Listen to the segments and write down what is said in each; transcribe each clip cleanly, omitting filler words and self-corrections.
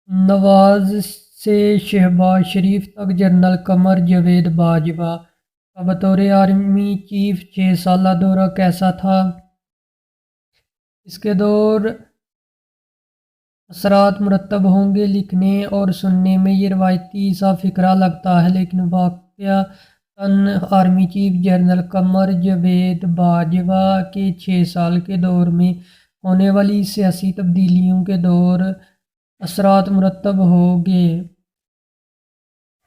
نواز سے شہباز شریف تک جنرل قمر جاوید باجوہ کا بطور آرمی چیف 6 سالہ دورہ کیسا تھا؟ اس کے دور اثرات مرتب ہوں گے۔ لکھنے اور سننے میں یہ روایتی سا فقرہ لگتا ہے، لیکن واقعہ army chief general Qamar Javed Bajwa کے 6 سال کے دور میں ہونے والی سیاسی تبدیلیوں کے دور اثرات مرتب ہوں گے۔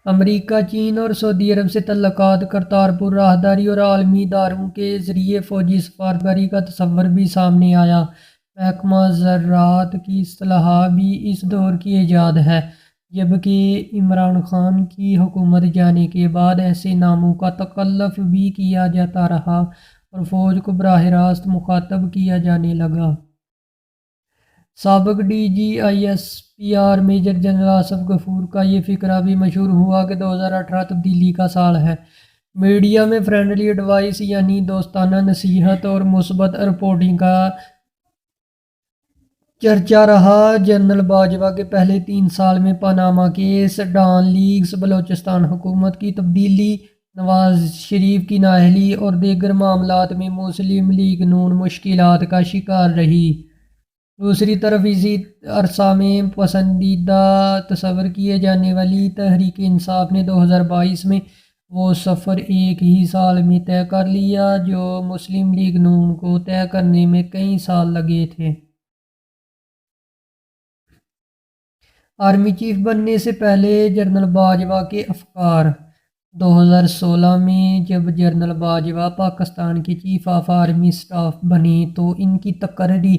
امریکہ، چین اور سعودی عرب سے تعلقات، کرتارپور راہداری اور عالمی اداروں کے ذریعے فوجی سفارتکاری کا تصور بھی سامنے آیا۔ محکمہ زراعت کی اصطلاح بھی اس دور کی ایجاد ہے، جبکہ عمران خان کی حکومت جانے کے بعد ایسے ناموں کا تکلف بھی کیا جاتا رہا اور فوج کو براہ راست مخاطب کیا جانے لگا۔ سابق D G I S P R major general Asif Ghafoor کا یہ فقرہ بھی مشہور ہوا کہ 2018 تبدیلی کا سال ہے۔ میڈیا میں فرینڈلی ایڈوائس یعنی دوستانہ نصیحت اور مثبت رپورٹنگ کا چرچا رہا۔ جنرل باجوہ کے پہلے 3 سال میں Panama case, Dawn leaks, Balochistan حکومت کی تبدیلی، نواز شریف کی نااہلی اور دیگر معاملات میں مسلم لیگ نون مشکلات کا شکار رہی۔ دوسری طرف اسی عرصہ میں پسندیدہ تصور کیے جانے والی تحریک انصاف نے 2022 میں وہ سفر ایک ہی سال میں طے کر لیا جو مسلم لیگ نون کو طے کرنے میں کئی سال لگے تھے۔ آرمی چیف بننے سے پہلے جنرل باجوہ کے افکار۔ 2016 میں جب جنرل باجوہ پاکستان کے چیف آف آرمی اسٹاف بنے تو ان کی تقرری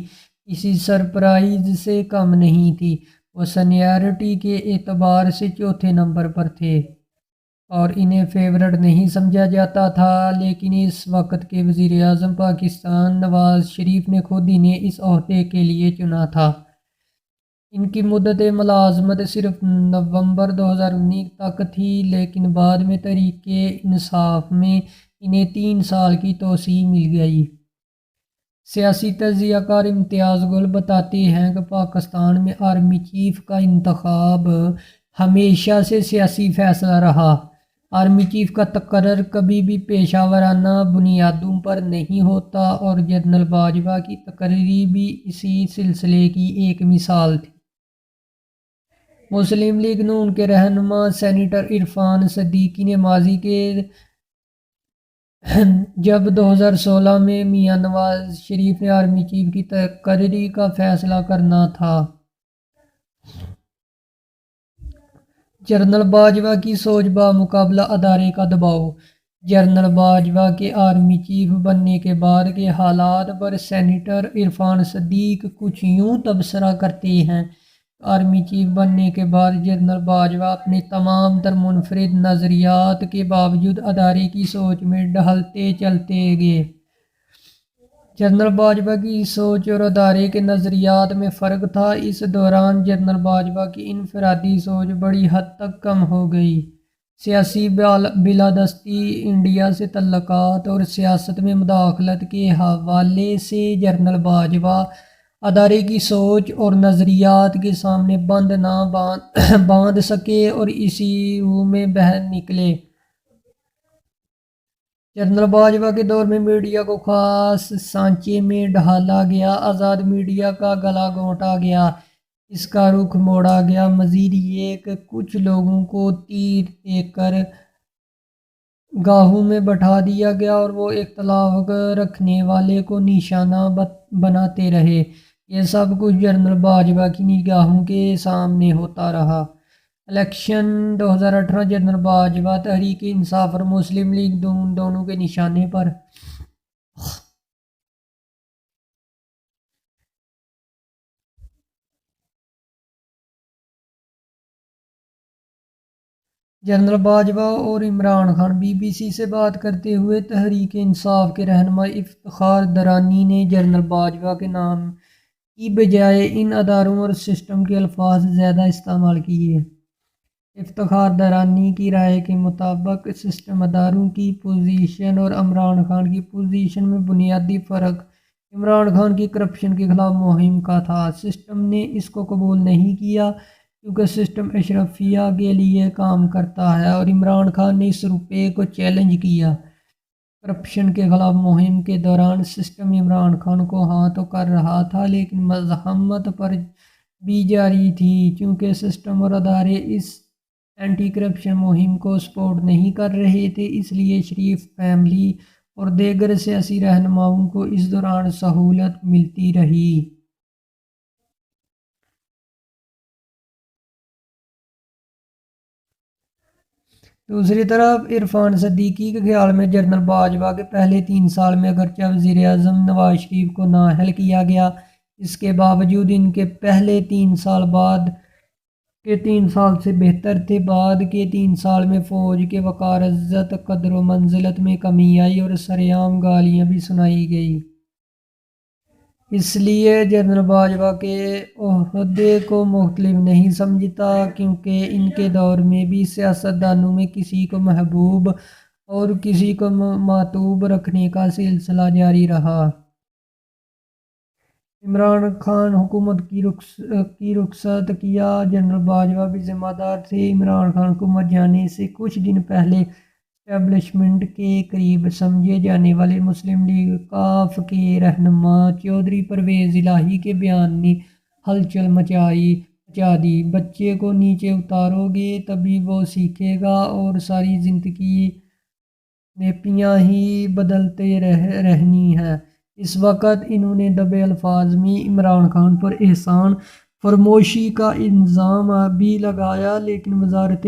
کسی سرپرائز سے کم نہیں تھی۔ وہ سینیارٹی کے اعتبار سے چوتھے نمبر پر تھے اور انہیں فیورٹ نہیں سمجھا جاتا تھا، لیکن اس وقت کے وزیر اعظم پاکستان نواز شریف نے خود انہیں اس عہدے کے لیے چنا تھا۔ ان کی مدت ملازمت صرف نومبر 2019 تک تھی، لیکن بعد میں تحریک انصاف میں انہیں 3 سال کی توسیع مل گئی۔ سیاسی تجزیہ کار امتیاز گل بتاتے ہیں کہ پاکستان میں آرمی چیف کا انتخاب ہمیشہ سے سیاسی فیصلہ رہا۔ آرمی چیف کا تقرر کبھی بھی پیشہ ورانہ بنیادوں پر نہیں ہوتا اور جنرل باجوہ کی تقرری بھی اسی سلسلے کی ایک مثال تھی۔ مسلم لیگ نون کے رہنما سینیٹر عرفان صدیقی نے ماضی کے جب 2016 میں میاں نواز شریف نے آرمی چیف کی تقرری کا فیصلہ کرنا تھا، جنرل باجوہ کی سوچ بمقابلہ ادارے کا دباؤ۔ جنرل باجوہ کے آرمی چیف بننے کے بعد کے حالات پر سینیٹر عرفان صدیق کچھ یوں تبصرہ کرتے ہیں۔ آرمی چیف بننے کے بعد جنرل باجوہ اپنے تمام تر منفرد نظریات کے باوجود ادارے کی سوچ میں ڈھلتے چلتے گئے۔ جنرل باجوہ کی سوچ اور ادارے کے نظریات میں فرق تھا۔ اس دوران جنرل باجوہ کی انفرادی سوچ بڑی حد تک کم ہو گئی۔ سیاسی بالادستی، انڈیا سے تعلقات اور سیاست میں مداخلت کے حوالے سے جنرل باجوہ ادارے کی سوچ اور نظریات کے سامنے بند نہ باندھ سکے اور اسی میں بہہ نکلے۔ جنرل باجوہ کے دور میں میڈیا کو خاص سانچے میں ڈھالا گیا، آزاد میڈیا کا گلا گھونٹا گیا، اس کا رخ موڑا گیا۔ مزید یہ کہ کچھ لوگوں کو تیر دے کر گاہوں میں بٹھا دیا گیا اور وہ اختلاف رکھنے والے کو نشانہ بناتے رہے۔ یہ سب کچھ جنرل باجوہ کی نگاہوں کے سامنے ہوتا رہا۔ الیکشن 2018 جنرل باجوہ تحریک انصاف اور مسلم لیگ دونوں کے نشانے پر جنرل باجوہ اور Imran Khan. B B C سے بات کرتے ہوئے تحریک انصاف کے رہنما افتخار درانی نے جنرل باجوہ کے نام کی بجائے ان اداروں اور سسٹم کے الفاظ زیادہ استعمال کیے۔ افتخار درانی کی رائے کے مطابق سسٹم، اداروں کی پوزیشن اور عمران خان کی پوزیشن میں بنیادی فرق عمران خان کی کرپشن کے خلاف مہم کا تھا، سسٹم نے اس کو قبول نہیں کیا کیونکہ سسٹم اشرفیہ کے لیے کام کرتا ہے، اور عمران خان نے اس روپے کو چیلنج کیا۔ کرپشن کے خلاف مہم کے دوران سسٹم عمران خان کو ہاں تو کر رہا تھا لیکن مزاحمت پر بھی جاری تھی، چونکہ سسٹم اور ادارے اس اینٹی کرپشن مہم کو سپورٹ نہیں کر رہے تھے، اس لیے شریف فیملی اور دیگر سیاسی رہنماؤں کو اس دوران سہولت ملتی رہی۔ دوسری طرف عرفان صدیقی کے خیال میں جنرل باجوہ کے پہلے 3 سال میں اگرچہ وزیر اعظم نواز شریف کو نااہل کیا گیا، اس کے باوجود ان کے پہلے 3 سال بعد کے 3 سال سے بہتر تھے۔ بعد کے 3 سال میں فوج کے وقار عزت قدر و منزلت میں کمی آئی اور سرعام گالیاں بھی سنائی گئی۔ اس لیے جنرل باجوہ کے عہدے کو مختلف نہیں سمجھتا، کیونکہ ان کے دور میں بھی سیاستدانوں میں کسی کو محبوب اور کسی کو معتوب رکھنے کا سلسلہ جاری رہا۔ عمران خان حکومت کی رخصت کیا، جنرل باجوہ بھی ذمہ دار تھے۔ عمران خان حکومت جانے سے کچھ دن پہلے اسٹیبلشمنٹ کے قریب سمجھے جانے والے مسلم لیگ ق کے رہنما چودھری پرویز الہی کے بیان نے ہلچل مچا دی۔ بچے کو نیچے اتارو گے تبھی وہ سیکھے گا اور ساری زندگی نیپیاں ہی بدلتے رہنی ہیں۔ اس وقت انہوں نے دبے الفاظ میں عمران خان پر احسان فراموشی کا الزام بھی لگایا، لیکن وزارت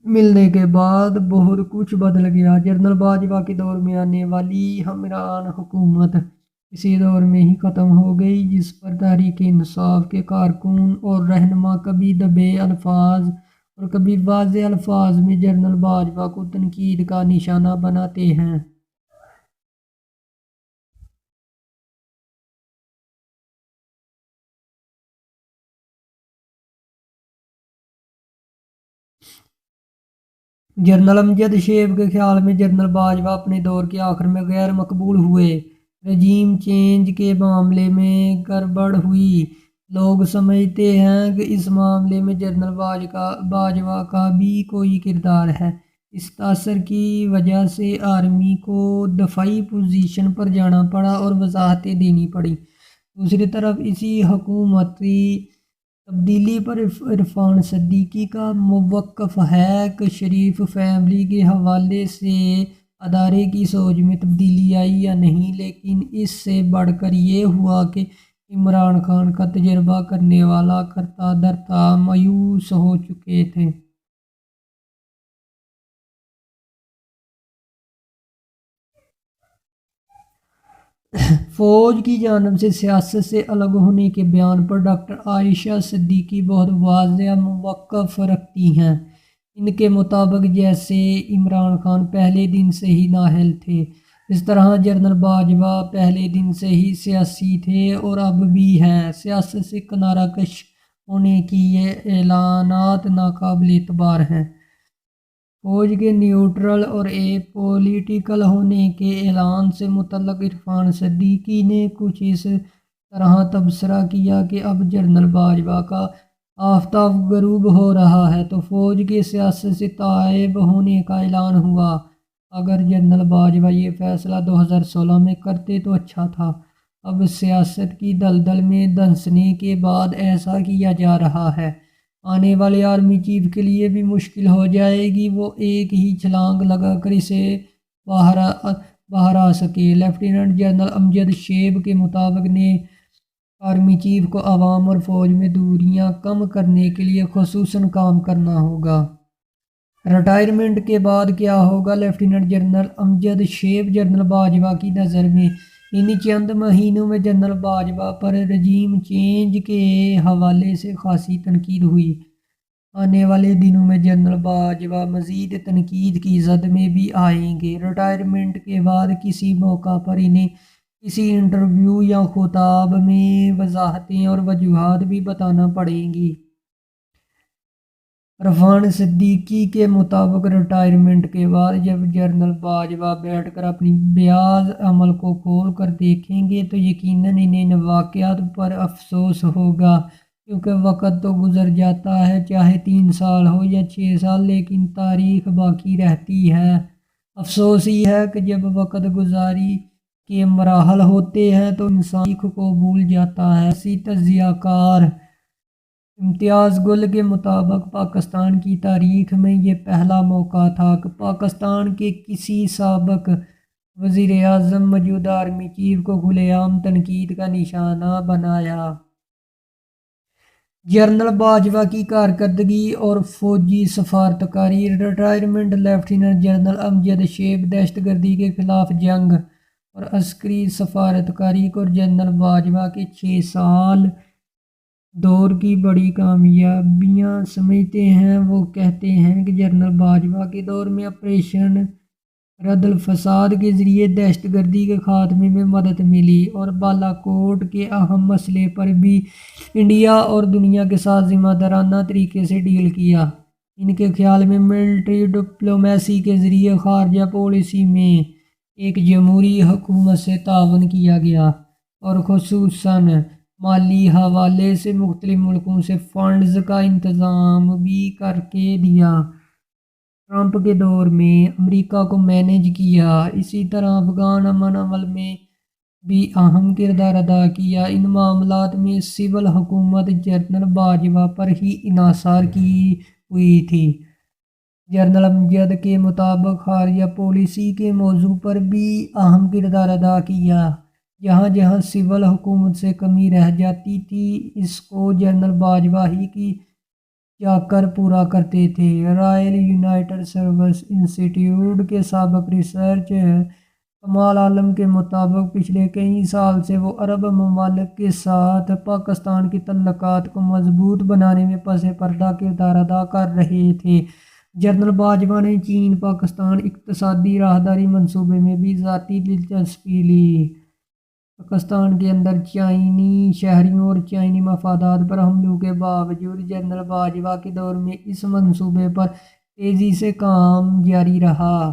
ملنے کے بعد بہت کچھ بدل گیا۔ جنرل باجوہ کے دور میں آنے والی حکمران حکومت اسی دور میں ہی ختم ہو گئی، جس پر تحریک انصاف کے کارکن اور رہنما کبھی دبے الفاظ اور کبھی واضح الفاظ میں جنرل باجوہ کو تنقید کا نشانہ بناتے ہیں۔ جنرل امجد شیب کے خیال میں جنرل باجوہ اپنے دور کے آخر میں غیر مقبول ہوئے۔ رجیم چینج کے معاملے میں گڑبڑ ہوئی۔ لوگ سمجھتے ہیں کہ اس معاملے میں جنرل باجوہ کا بھی کوئی کردار ہے۔ اس تاثر کی وجہ سے آرمی کو دفاعی پوزیشن پر جانا پڑا اور وضاحتیں دینی پڑیں۔ دوسری طرف اسی حکومتی تبدیلی پر عرفان صدیقی کا موقف ہے کہ شریف فیملی کے حوالے سے ادارے کی سوچ میں تبدیلی آئی یا نہیں، لیکن اس سے بڑھ کر یہ ہوا کہ عمران خان کا تجربہ کرنے والا کرتا دھرتا مایوس ہو چکے تھے۔ فوج کی جانب سے سیاست سے الگ ہونے کے بیان پر ڈاکٹر عائشہ صدیقی بہت واضح موقف رکھتی ہیں۔ ان کے مطابق جیسے عمران خان پہلے دن سے ہی نااہل تھے، اس طرح جنرل باجوہ پہلے دن سے ہی سیاسی تھے اور اب بھی ہیں۔ سیاست سے کنارہ کش ہونے کی یہ اعلانات ناقابل اعتبار ہیں۔ فوج کے نیوٹرل اور اے پولیٹیکل ہونے کے اعلان سے متعلق عرفان صدیقی نے کچھ اس طرح تبصرہ کیا کہ اب جنرل باجوہ کا آفتاب غروب ہو رہا ہے تو فوج کے سیاست سے تائب ہونے کا اعلان ہوا۔ اگر جنرل باجوہ یہ فیصلہ 2016 میں کرتے تو اچھا تھا، اب سیاست کی دلدل میں دھنسنے کے بعد ایسا کیا جا رہا ہے، آنے والے آرمی چیف کے لیے بھی مشکل ہو جائے گی وہ ایک ہی چھلانگ لگا کر اسے باہر آ سکے۔ لیفٹیننٹ جنرل امجد شیب کے مطابق نے آرمی چیف کو عوام اور فوج میں دوریاں کم کرنے کے لیے خصوصاً کام کرنا ہوگا۔ ریٹائرمنٹ کے بعد کیا ہوگا؟ لیفٹیننٹ جنرل امجد شیب جنرل باجوہ کی نظر میں ان چند مہینوں میں جنرل باجوہ پر رجیم چینج کے حوالے سے خاصی تنقید ہوئی۔ آنے والے دنوں میں جنرل باجوہ مزید تنقید کی زد میں بھی آئیں گے۔ ریٹائرمنٹ کے بعد کسی موقع پر انہیں کسی انٹرویو یا خطاب میں وضاحتیں اور وجوہات بھی بتانا پڑیں گی۔ عرفان صدیقی کے مطابق ریٹائرمنٹ کے بعد جب جنرل باجوہ بیٹھ کر اپنی بیاض عمل کو کھول کر دیکھیں گے تو یقیناً انہیں ان واقعات پر افسوس ہوگا، کیونکہ وقت تو گزر جاتا ہے، چاہے 3 سال ہو یا 6 سال، لیکن تاریخ باقی رہتی ہے۔ افسوس یہ ہے کہ جب وقت گزاری کے مراحل ہوتے ہیں تو انسان تاریخ کو بھول جاتا ہے۔ اسی تجزیہ کار امتیاز گل کے مطابق پاکستان کی تاریخ میں یہ پہلا موقع تھا کہ پاکستان کے کسی سابق وزیر اعظم موجودہ آرمی چیف کو کھلے عام تنقید کا نشانہ بنایا۔ جنرل باجوہ کی کارکردگی اور فوجی سفارتکاری۔ ریٹائرمنٹ۔ لیفٹیننٹ جنرل امجد شیخ دہشت گردی کے خلاف جنگ اور عسکری سفارتکاری کو جنرل باجوہ کے 6 سال دور کی بڑی کامیابیاں سمجھتے ہیں۔ وہ کہتے ہیں کہ جنرل باجوہ کے دور میں آپریشن رد الفساد کے ذریعے دہشت گردی کے خاتمے میں مدد ملی اور بالاکوٹ کے اہم مسئلے پر بھی انڈیا اور دنیا کے ساتھ ذمہ دارانہ طریقے سے ڈیل کیا۔ ان کے خیال میں ملٹری ڈپلومیسی کے ذریعے خارجہ پالیسی میں ایک جمہوری حکومت سے تعاون کیا گیا اور خصوصاً مالی حوالے سے مختلف ملکوں سے فنڈز کا انتظام بھی کر کے دیا۔ ٹرمپ کے دور میں امریکہ کو مینیج کیا۔ اسی طرح افغان امن عمل میں بھی اہم کردار ادا کیا۔ ان معاملات میں سول حکومت جنرل باجوہ پر ہی انحصار کی ہوئی تھی۔ جنرل امجد کے مطابق خارجہ پالیسی کے موضوع پر بھی اہم کردار ادا کیا۔ جہاں جہاں سول حکومت سے کمی رہ جاتی تھی اس کو جنرل باجوہ ہی کی جا کر پورا کرتے تھے۔ رائل یونائٹڈ سروس انسٹی ٹیوٹ کے سابق ریسرچ کمال عالم کے مطابق پچھلے کئی سال سے وہ عرب ممالک کے ساتھ پاکستان کے تعلقات کو مضبوط بنانے میں پس پردہ کردار ادا کر رہے تھے۔ جنرل باجوہ نے چین پاکستان اقتصادی راہداری منصوبے میں بھی ذاتی دلچسپی لی۔ پاکستان کے اندر چینی شہریوں اور چینی مفادات پر حملوں کے باوجود جنرل باجوہ کے دور میں اس منصوبے پر تیزی سے کام جاری رہا۔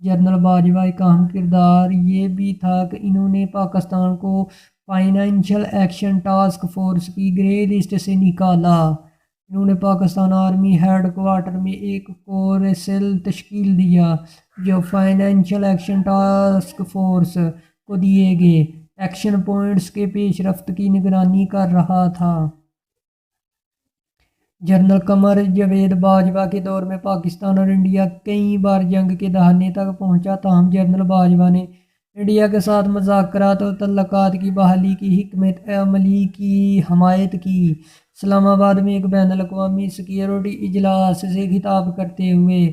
جنرل باجوہ ایک اہم کردار یہ بھی تھا کہ انہوں نے پاکستان کو فائنینشل ایکشن ٹاسک فورس کی گرے لسٹ سے نکالا۔ انہوں نے پاکستان آرمی ہیڈ کوارٹر میں ایک کور سیل تشکیل دیا جو فائنینشل ایکشن ٹاسک فورس کو دیے گئے ایکشن پوائنٹس کے پیش رفت کی نگرانی کر رہا تھا۔ جنرل قمر جاوید باجوہ کے دور میں پاکستان اور انڈیا کئی بار جنگ کے دہانے تک پہنچا، تاہم جنرل باجوہ نے انڈیا کے ساتھ مذاکرات اور تعلقات کی بحالی کی حکمت عملی کی حمایت کی۔ اسلام آباد میں ایک بین الاقوامی سیکیورٹی اجلاس سے خطاب کرتے ہوئے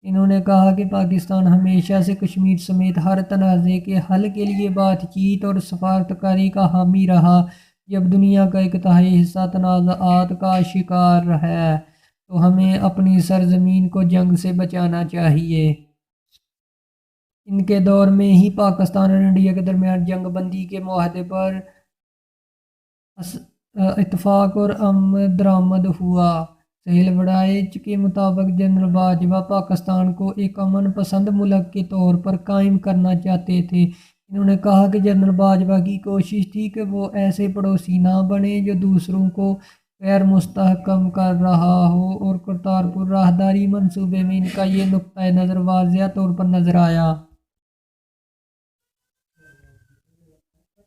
انہوں نے کہا کہ پاکستان ہمیشہ سے کشمیر سمیت ہر تنازع کے حل کے لیے بات چیت اور سفارتکاری کا حامی رہا۔ جب دنیا کا ایک تہائی حصہ تنازعات کا شکار ہے تو ہمیں اپنی سرزمین کو جنگ سے بچانا چاہیے۔ ان کے دور میں ہی پاکستان اور انڈیا کے درمیان جنگ بندی کے معاہدے پر اتفاق اور آمد درآمد ہوا۔ سہیل وڑائچ کے مطابق جنرل باجوہ پاکستان کو ایک امن پسند ملک کے طور پر قائم کرنا چاہتے تھے۔ انہوں نے کہا کہ جنرل باجوہ کی کوشش تھی کہ وہ ایسے پڑوسی نہ بنے جو دوسروں کو غیر مستحکم کر رہا ہو، اور کرتارپور راہداری منصوبے میں ان کا یہ نقطہ نظر واضح طور پر نظر آیا۔